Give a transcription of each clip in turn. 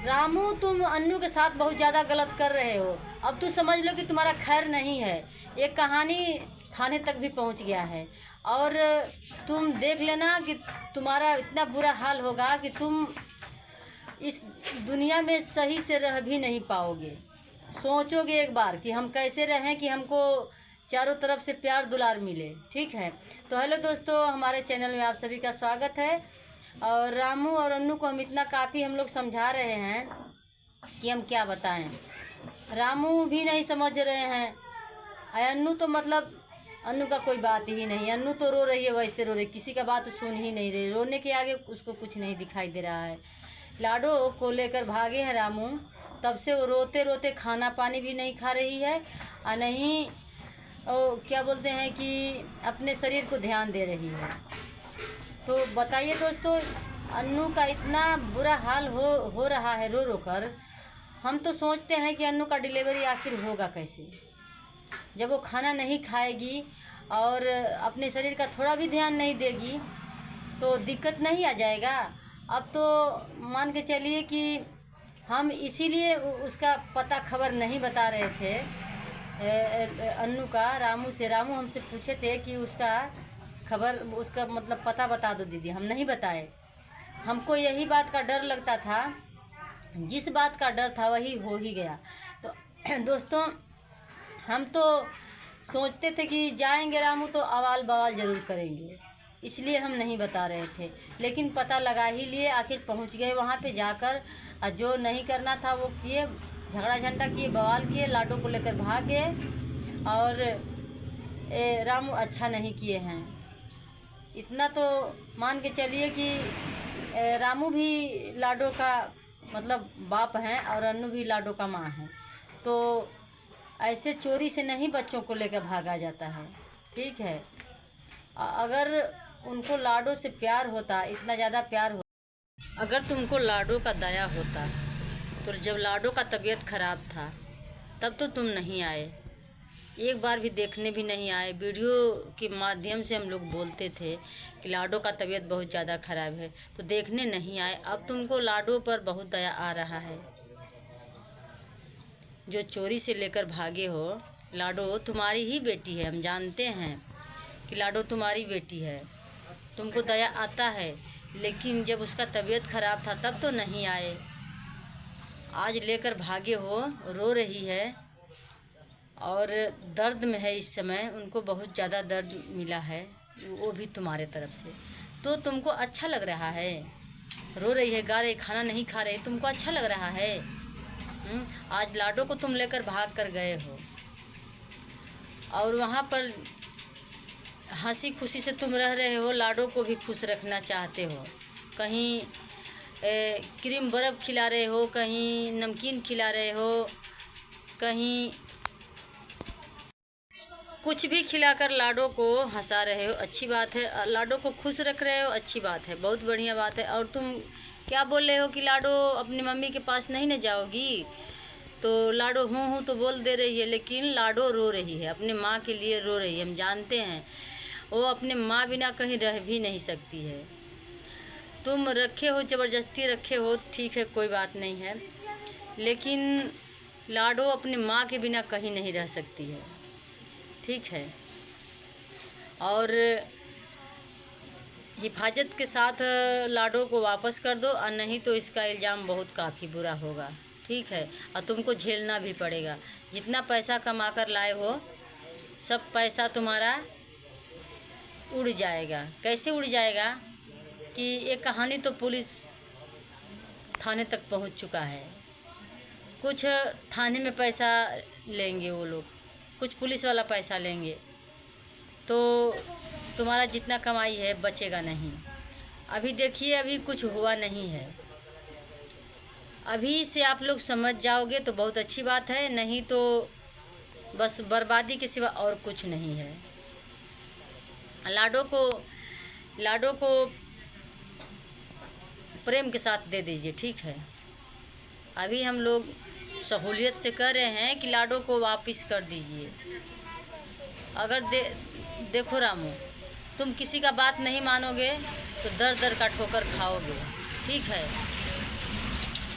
रामू, तुम अन्नू के साथ बहुत ज़्यादा गलत कर रहे हो। अब तो समझ लो कि तुम्हारा खैर नहीं है। ये कहानी थाने तक भी पहुंच गया है और तुम देख लेना कि तुम्हारा इतना बुरा हाल होगा कि तुम इस दुनिया में सही से रह भी नहीं पाओगे। सोचोगे एक बार कि हम कैसे रहें कि हमको चारों तरफ से प्यार दुलार मिले। ठीक है, तो हेलो दोस्तों, हमारे चैनल में आप सभी का स्वागत है। और रामू और अन्नू को हम इतना काफ़ी हम लोग समझा रहे हैं कि हम क्या बताएं। रामू भी नहीं समझ रहे हैं, अन्नू तो मतलब अन्नू का कोई बात ही नहीं। अन्नू तो रो रही है, वैसे रो रही, किसी का बात सुन ही नहीं रही। रोने के आगे उसको कुछ नहीं दिखाई दे रहा है। लाडो को लेकर भागे हैं रामू, तब से वो रोते रोते खाना पानी भी नहीं खा रही है और नहीं क्या बोलते हैं कि अपने शरीर को ध्यान दे रही है। तो बताइए दोस्तों, अन्नू का इतना बुरा हाल हो रहा है रो रो कर। हम तो सोचते हैं कि अन्नू का डिलीवरी आखिर होगा कैसे, जब वो खाना नहीं खाएगी और अपने शरीर का थोड़ा भी ध्यान नहीं देगी तो दिक्कत नहीं आ जाएगा। अब तो मान के चलिए कि हम इसीलिए उसका पता खबर नहीं बता रहे थे अन्नू का रामू से। रामू हमसे पूछे थे कि उसका खबर, उसका मतलब पता बता दो दीदी, हम नहीं बताए। हमको यही बात का डर लगता था, जिस बात का डर था वही हो ही गया। तो दोस्तों, हम तो सोचते थे कि जाएंगे रामू तो आवाल बवाल ज़रूर करेंगे, इसलिए हम नहीं बता रहे थे। लेकिन पता लगा ही लिए, आखिर पहुंच गए वहाँ पे जाकर। जो नहीं करना था वो किए, झगड़ा झंडा किए, बवाल किए, लाडो को लेकर भाग गए। और रामू अच्छा नहीं किए हैं, इतना तो मान के चलिए कि रामू भी लाडो का मतलब बाप हैं और अन्नू भी लाडो का माँ है। तो ऐसे चोरी से नहीं बच्चों को लेकर भागा जाता है। ठीक है, अगर उनको लाडो से प्यार होता, इतना ज़्यादा प्यार हो, अगर तुमको लाडो का दया होता तो जब लाडो का तबीयत ख़राब था तब तो तुम नहीं आए, एक बार भी देखने भी नहीं आए। वीडियो के माध्यम से हम लोग बोलते थे कि लाडो का तबीयत बहुत ज़्यादा ख़राब है, तो देखने नहीं आए। अब तुमको लाडो पर बहुत दया आ रहा है। जो चोरी से लेकर भागे हो, लाडो तुम्हारी ही बेटी है, हम जानते हैं कि लाडो तुम्हारी बेटी है, तुमको दया आता है। लेकिन जब उसका तबीयत ख़राब था तब तो नहीं आए, आज लेकर भागे हो। रो रही है और दर्द में है इस समय, उनको बहुत ज़्यादा दर्द मिला है, वो भी तुम्हारे तरफ से। तो तुमको अच्छा लग रहा है, रो रही है, गा रही, खाना नहीं खा रही, तुमको अच्छा लग रहा है। आज लाडो को तुम लेकर भाग कर गए हो और वहाँ पर हंसी खुशी से तुम रह रहे हो, लाडो को भी खुश रखना चाहते हो। कहीं क्रीम बर्फ़ खिला रहे हो, कहीं नमकीन खिला रहे हो, कहीं कुछ भी खिलाकर लाडो को हंसा रहे हो, अच्छी बात है। लाडो को खुश रख रहे हो, अच्छी बात है, बहुत बढ़िया बात है। और तुम क्या बोल रहे हो कि लाडो अपनी मम्मी के पास नहीं न जाओगी, तो लाडो हूँ तो बोल दे रही है, लेकिन लाडो रो रही है, अपने माँ के लिए रो रही है। हम जानते हैं वो अपने माँ बिना कहीं रह भी नहीं सकती है। तुम रखे हो, ज़बरदस्ती रखे हो, ठीक है, कोई बात नहीं है, लेकिन लाडो अपनी माँ के बिना कहीं नहीं रह सकती है। ठीक है, और हिफाजत के साथ लाडो को वापस कर दो, और नहीं तो इसका इल्ज़ाम बहुत काफ़ी बुरा होगा। ठीक है, और तुमको झेलना भी पड़ेगा। जितना पैसा कमा कर लाए हो, सब पैसा तुम्हारा उड़ जाएगा। कैसे उड़ जाएगा कि ये कहानी तो पुलिस थाने तक पहुंच चुका है। कुछ थाने में पैसा लेंगे वो लोग, कुछ पुलिस वाला पैसा लेंगे, तो तुम्हारा जितना कमाई है बचेगा नहीं। अभी देखिए, अभी कुछ हुआ नहीं है, अभी से आप लोग समझ जाओगे तो बहुत अच्छी बात है, नहीं तो बस बर्बादी के सिवा और कुछ नहीं है। लाडो को प्रेम के साथ दे दीजिए। ठीक है, अभी हम लोग सहूलियत से कर रहे हैं कि लाडो को वापस कर दीजिए। अगर देखो रामू, तुम किसी का बात नहीं मानोगे तो दर दर का ठोकर खाओगे। ठीक है,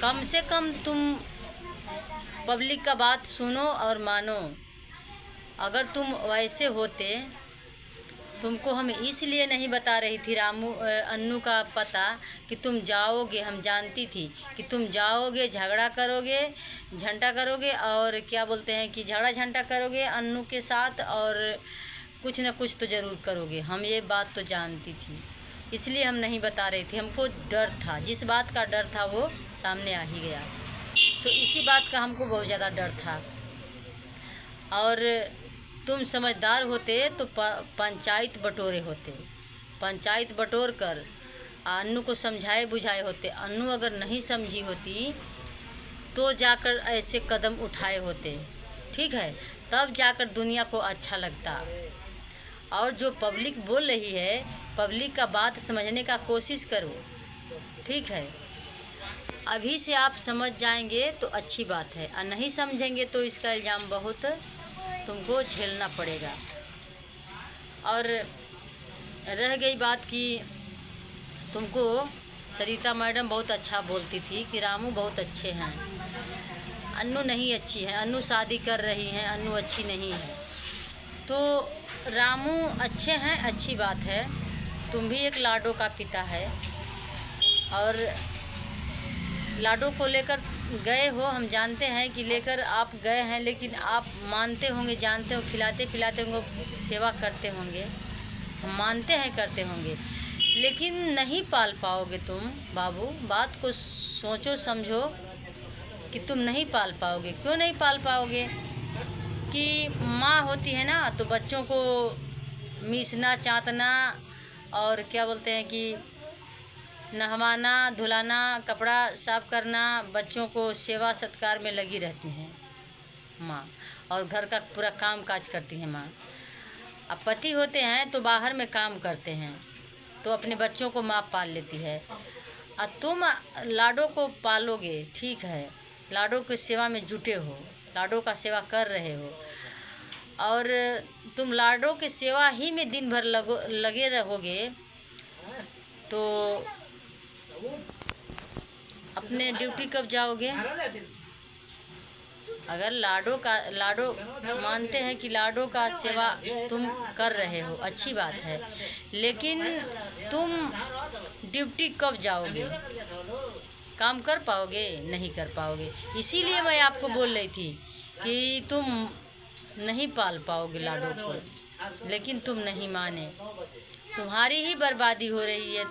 कम से कम तुम पब्लिक का बात सुनो और मानो। अगर तुम वैसे होते, तुमको हम इसलिए नहीं बता रही थी अन्नू का पता कि तुम जाओगे, हम जानती थी कि तुम जाओगे, झगड़ा करोगे, झंडा करोगे और क्या बोलते हैं कि झगड़ा झंडा करोगे अन्नू के साथ और कुछ न कुछ तो ज़रूर करोगे। हम ये बात तो जानती थी, इसलिए हम नहीं बता रही थी। हमको डर था, जिस बात का डर था वो सामने आ ही गया। तो इसी बात का हमको बहुत ज़्यादा डर था। और तुम समझदार होते तो पंचायत बटोरे होते, पंचायत बटोर कर अन्नू को समझाए बुझाए होते। अन्नू अगर नहीं समझी होती तो जाकर ऐसे कदम उठाए होते, ठीक है, तब जाकर दुनिया को अच्छा लगता। और जो पब्लिक बोल रही है, पब्लिक का बात समझने का कोशिश करो, ठीक है। अभी से आप समझ जाएंगे तो अच्छी बात है, और नहीं समझेंगे तो इसका इल्ज़ाम बहुत तुमको झेलना पड़ेगा। और रह गई बात कि तुमको सरिता मैडम बहुत अच्छा बोलती थी कि रामू बहुत अच्छे हैं, अन्नू नहीं अच्छी है, अन्नू शादी कर रही हैं, अन्नू अच्छी नहीं है। तो रामू अच्छे हैं, अच्छी बात है, तुम भी एक लाडो का पिता है और लाडो को लेकर गए हो, हम जानते हैं कि लेकर आप गए हैं, लेकिन आप मानते होंगे, जानते हो, खिलाते पिलाते होंगे, सेवा करते होंगे, हम मानते हैं करते होंगे, लेकिन नहीं पाल पाओगे तुम बाबू। बात को सोचो समझो कि तुम नहीं पाल पाओगे। क्यों नहीं पाल पाओगे? कि माँ होती है ना, तो बच्चों को मीसना चाटना और क्या बोलते हैं कि नहवाना धुलाना, कपड़ा साफ करना, बच्चों को सेवा सत्कार में लगी रहती हैं माँ, और घर का पूरा काम काज करती हैं माँ। अब पति होते हैं तो बाहर में काम करते हैं, तो अपने बच्चों को माँ पाल लेती है। और तुम लाडो को पालोगे, ठीक है, लाडो की सेवा में जुटे हो, लाडो का सेवा कर रहे हो, और तुम लाडो की सेवा ही में दिन भर लगे रहोगे तो अपने ड्यूटी कब जाओगे? अगर लाडो मानते हैं कि लाडो का सेवा तुम कर रहे हो, अच्छी बात है, लेकिन तुम ड्यूटी कब जाओगे? काम कर पाओगे? नहीं कर पाओगे। इसीलिए मैं आपको बोल रही थी कि तुम नहीं पाल पाओगे लाडो को, लेकिन तुम नहीं माने। तुम्हारी ही बर्बादी हो रही है,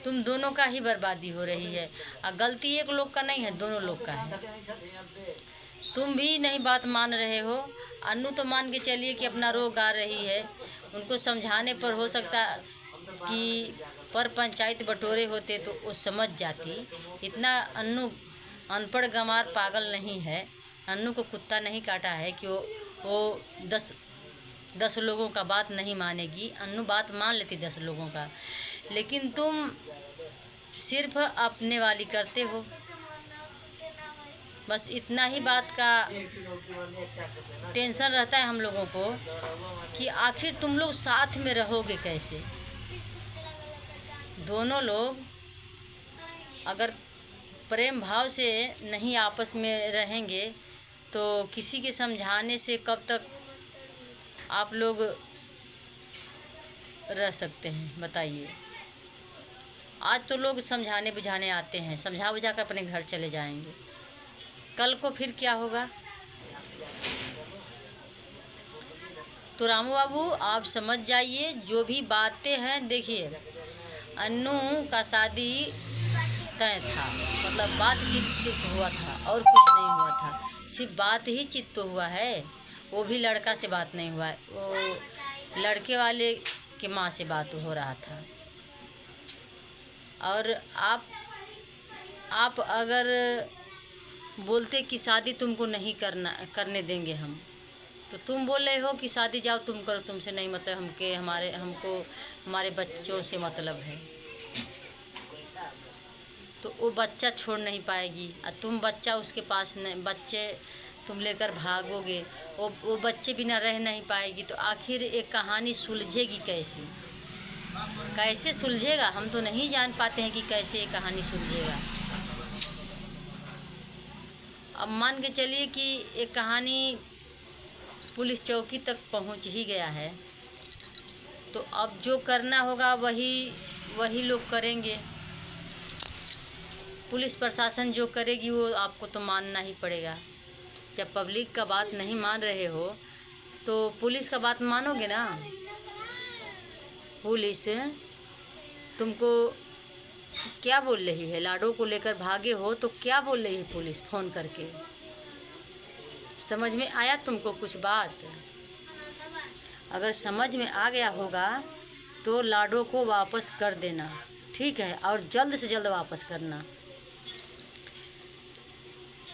तुम दोनों का ही बर्बादी हो रही है। और गलती एक लोग का नहीं है, दोनों लोग का है। तुम भी नहीं बात मान रहे हो। अन्नू तो मान के चलिए कि अपना रोग आ रही है, उनको समझाने पर हो सकता कि पर पंचायत बटोरे होते तो वो समझ जाती। इतना अन्नू अनपढ़ गंवार पागल नहीं है, अन्नू को कुत्ता नहीं काटा है कि वो 10 लोगों का बात नहीं मानेगी। अन्नू बात मान लेती 10 लोगों का, लेकिन तुम सिर्फ अपने वाली करते हो। बस इतना ही बात का टेंशन रहता है हम लोगों को कि आखिर तुम लोग साथ में रहोगे कैसे। दोनों लोग अगर प्रेम भाव से नहीं आपस में रहेंगे तो किसी के समझाने से कब तक आप लोग रह सकते हैं, बताइए। आज तो लोग समझाने बुझाने आते हैं, समझा बुझा कर अपने घर चले जाएंगे, कल को फिर क्या होगा? तो रामू बाबू आप समझ जाइए, जो भी बातें हैं, देखिए अन्नू का शादी तय था, मतलब बातचीत सिर्फ हुआ था और कुछ नहीं हुआ था, सिर्फ बात ही चित तो हुआ है, वो भी लड़का से बात नहीं हुआ है, वो लड़के वाले के माँ से बात हो रहा था। और आप अगर बोलते कि शादी तुमको नहीं करने देंगे हम, तो तुम बोल रहे हो कि शादी जाओ तुम करो, तुमसे नहीं मतलब, हमको हमारे बच्चों से मतलब है। तो वो बच्चा छोड़ नहीं पाएगी, और तुम बच्चा उसके पास नहीं, बच्चे तुम लेकर भागोगे, वो बच्चे बिना रह नहीं पाएगी। तो आखिर एक कहानी सुलझेगी कैसे? कैसे सुलझेगा? हम तो नहीं जान पाते हैं कि कैसे ये कहानी सुलझेगा। अब मान के चलिए कि एक कहानी पुलिस चौकी तक पहुंच ही गया है, तो अब जो करना होगा वही लोग करेंगे। पुलिस प्रशासन जो करेगी वो आपको तो मानना ही पड़ेगा। जब पब्लिक का बात नहीं मान रहे हो तो पुलिस का बात मानोगे ना। पुलिस तुमको क्या बोल रही है, लाडो को लेकर भागे हो तो क्या बोल रही है पुलिस फ़ोन करके? समझ में आया तुमको कुछ बात? अगर समझ में आ गया होगा तो लाडो को वापस कर देना, ठीक है, और जल्द से जल्द वापस करना।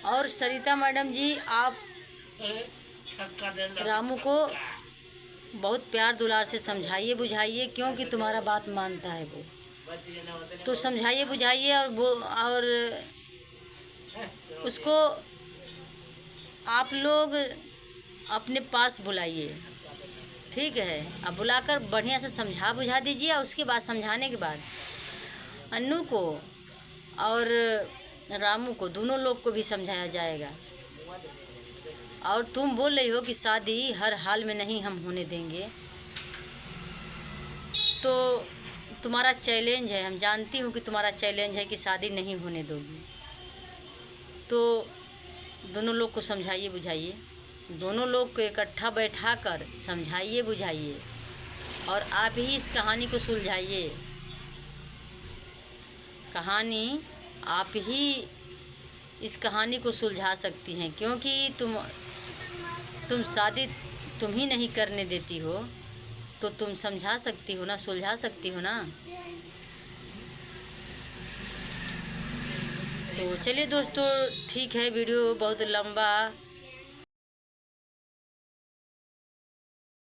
और सरिता मैडम जी, आप रामू को बहुत प्यार दुलार से समझाइए बुझाइए, क्योंकि तुम्हारा बात मानता है वो, तो समझाइए बुझाइए और उसको आप लोग अपने पास बुलाइए, ठीक है। अब बुलाकर बढ़िया से समझा बुझा दीजिए, और उसके बाद समझाने के बाद अन्नू को और रामू को, दोनों लोग को भी समझाया जाएगा। और तुम बोल रही हो कि शादी हर हाल में नहीं हम होने देंगे, तो तुम्हारा चैलेंज है, हम जानती हूँ कि तुम्हारा चैलेंज है कि शादी नहीं होने दोगी। तो दोनों लोग को समझाइए बुझाइए, दोनों लोग को इकट्ठा बैठा कर समझाइए बुझाइए, और आप ही इस कहानी को सुलझाइए। कहानी आप ही इस कहानी को सुलझा सकती हैं, क्योंकि तुम शादी तुम ही नहीं करने देती हो, तो तुम समझा सकती हो ना, सुलझा सकती हो ना। तो चलिए दोस्तों, ठीक है, वीडियो बहुत लंबा